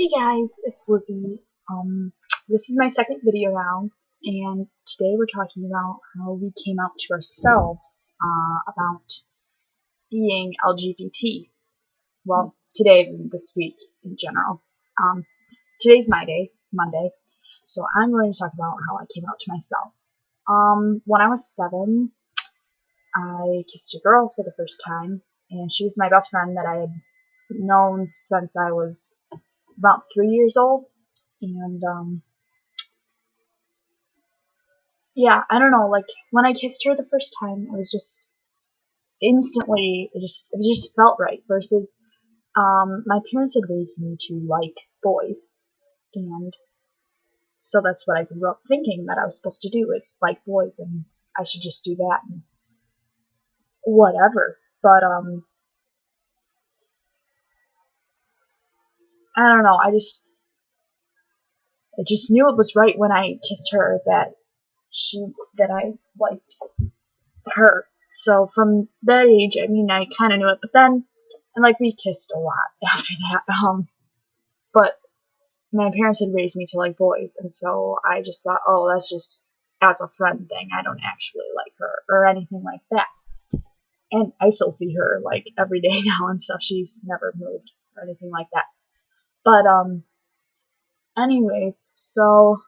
Hey guys, it's Lizzie. This is my second video now, and today we're talking about how we came out to ourselves about being LGBT. Well, today and this week in general. Today's my day, Monday, so I'm going to talk about how I came out to myself. When I was 7, I kissed a girl for the first time, and she was my best friend that I had known since I was about 3 years old, and yeah, I don't know, like when I kissed her the first time, it was just instantly, it just felt right. Versus, my parents had raised me to like boys, and so that's what I grew up thinking that I was supposed to do, is like boys, and I should just do that and whatever. But I don't know, I just knew it was right when I kissed her that I liked her. So from that age, I mean, I kind of knew it. But then, and like we kissed a lot after that. But my parents had raised me to like boys, and so I just thought, oh, that's just as a friend thing. I don't actually like her or anything like that. And I still see her like every day now and stuff. She's never moved or anything like that. But anyways, so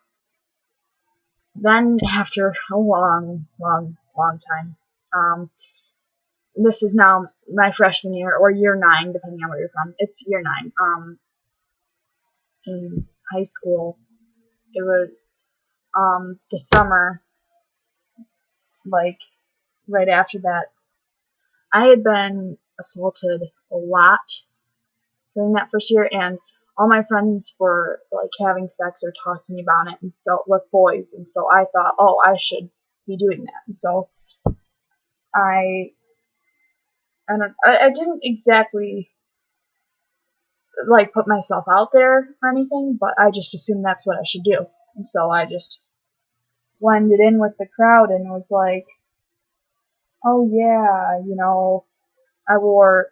then after a long time, this is now my freshman year, or year 9, depending on where you're from. It's year 9. In high school, it was the summer, like right after that. I had been assaulted a lot during that first year, and all my friends were like having sex or talking about it, and so with boys, and so I thought, oh, I should be doing that. And so I didn't exactly like put myself out there or anything, but I just assumed that's what I should do. And so I just blended in with the crowd and was like, oh yeah, I wore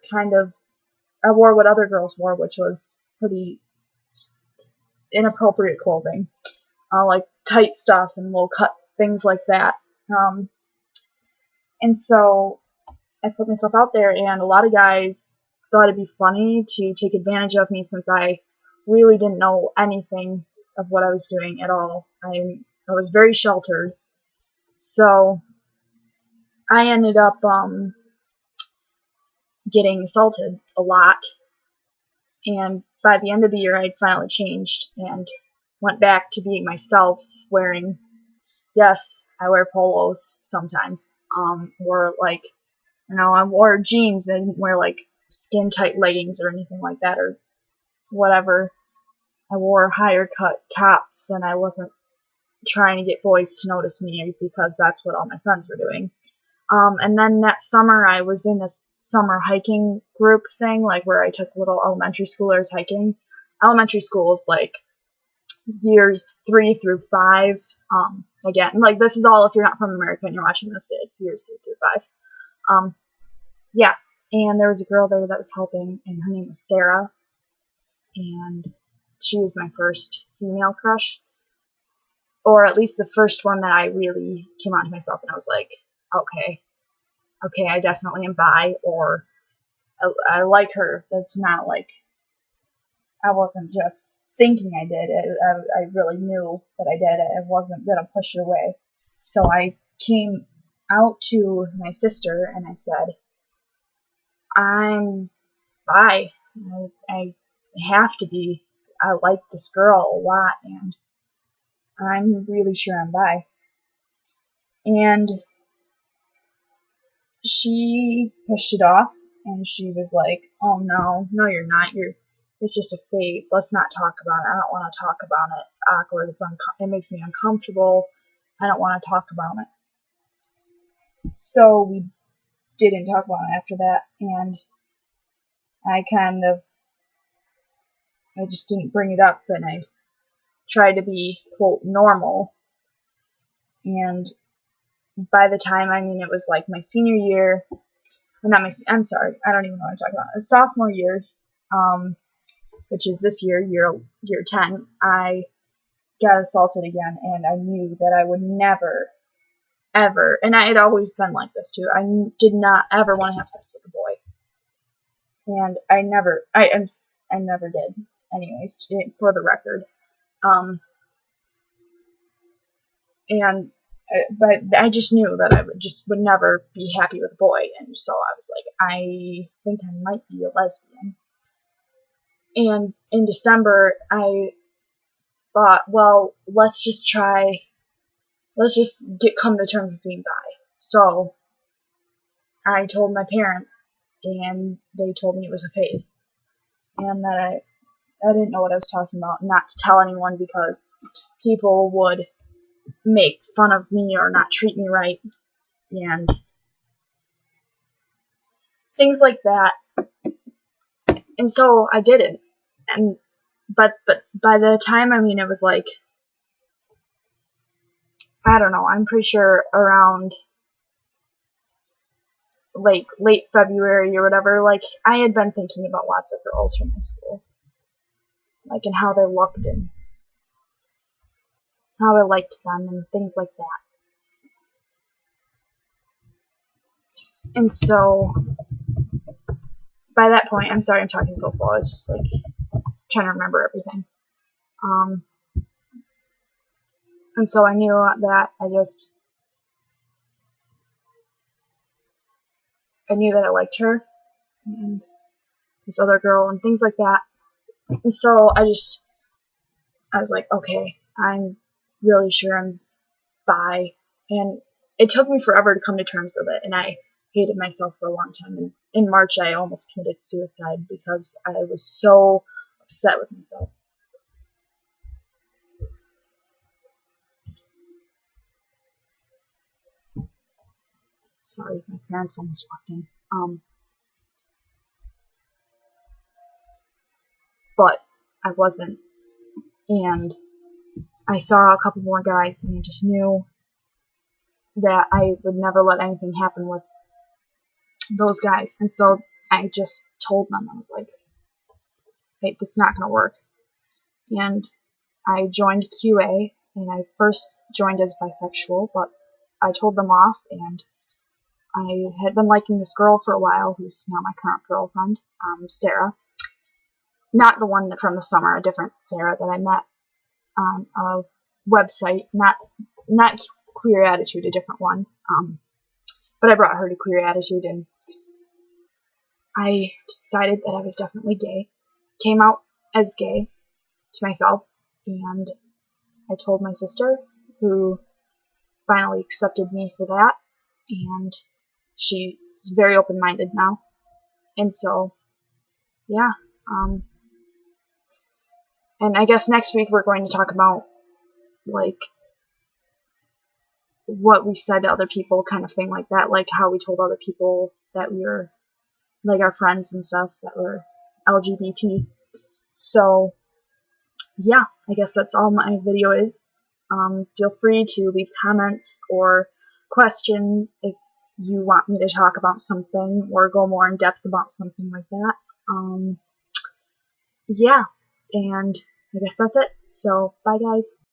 what other girls wore, which was pretty inappropriate clothing, like tight stuff and low cut things like that. And so I put myself out there, and a lot of guys thought it'd be funny to take advantage of me since I really didn't know anything of what I was doing at all. I was very sheltered. So I ended up getting assaulted a lot, and by the end of the year I'd finally changed and went back to being myself, wearing, yes, I wear polos sometimes, or like, I wore jeans. I didn't wear like skin tight leggings or anything like that or whatever. I wore higher cut tops, and I wasn't trying to get boys to notice me because that's what all my friends were doing. And then that summer I was in this summer hiking group thing, like where I took little elementary schoolers hiking. Elementary school is like years 3 through 5. Again, like this is all if you're not from America and you're watching this, it's years 3 through 5. Yeah, and there was a girl there that was helping, and her name was Sarah, and she was my first female crush, or at least the first one that I really came out to myself, and I was like, okay, I definitely am bi, or I like her. That's not like, I wasn't just thinking I did. I really knew that I did it. I wasn't going to push it away. So I came out to my sister, and I said, I'm bi. I have to be. I like this girl a lot, and I'm really sure I'm bi. And she pushed it off, and she was like, oh no, you're not. It's just a phase. Let's not talk about it. I don't want to talk about it. It's awkward. It makes me uncomfortable. I don't want to talk about it. So we didn't talk about it after that, and I just didn't bring it up, and I tried to be, quote, normal. And by the time, it was like my senior year, or not I'm sorry, I don't even know what I'm talking about. Sophomore year, which is this year, year 10, I got assaulted again, and I knew that I would never, ever, and I had always been like this too, I did not ever want to have sex with a boy. And I never did, anyways, for the record. But I just knew that I would never be happy with a boy, and so I was like, I think I might be a lesbian. And in December, I thought, well, let's just come to terms with being bi. So I told my parents, and they told me it was a phase, and that I didn't know what I was talking about, not to tell anyone because people would make fun of me or not treat me right, and things like that. And so I didn't. But by the time, it was like, I don't know, I'm pretty sure around like late February or whatever, like I had been thinking about lots of girls from my school, like, and how they looked and how I liked them and things like that. And so by that point, I'm sorry I'm talking so slow, it's just like trying to remember everything. And so I knew that I knew that I liked her and this other girl and things like that. And so I was like, okay, I'm really sure I'm bi. And it took me forever to come to terms with it, and I hated myself for a long time. And in March, I almost committed suicide because I was so upset with myself. Sorry, my parents almost walked in. But I wasn't. And I saw a couple more guys, and I just knew that I would never let anything happen with those guys. And so I just told them, I was like, hey, this is not going to work. And I joined QA, and I first joined as bisexual, but I told them off, and I had been liking this girl for a while, who's now my current girlfriend, Sarah. Not the one from the summer, a different Sarah that I met on a website, not Queer Attitude, a different one. But I brought her to Queer Attitude, and I decided that I was definitely gay. Came out as gay to myself, and I told my sister, who finally accepted me for that, and she's very open-minded now. And so, yeah. And I guess next week we're going to talk about, like, what we said to other people, kind of thing like that, like how we told other people that we were, like, our friends and stuff that were LGBT. So, yeah, I guess that's all my video is. Feel free to leave comments or questions if you want me to talk about something or go more in depth about something like that. Yeah, and I guess that's it. So, bye guys.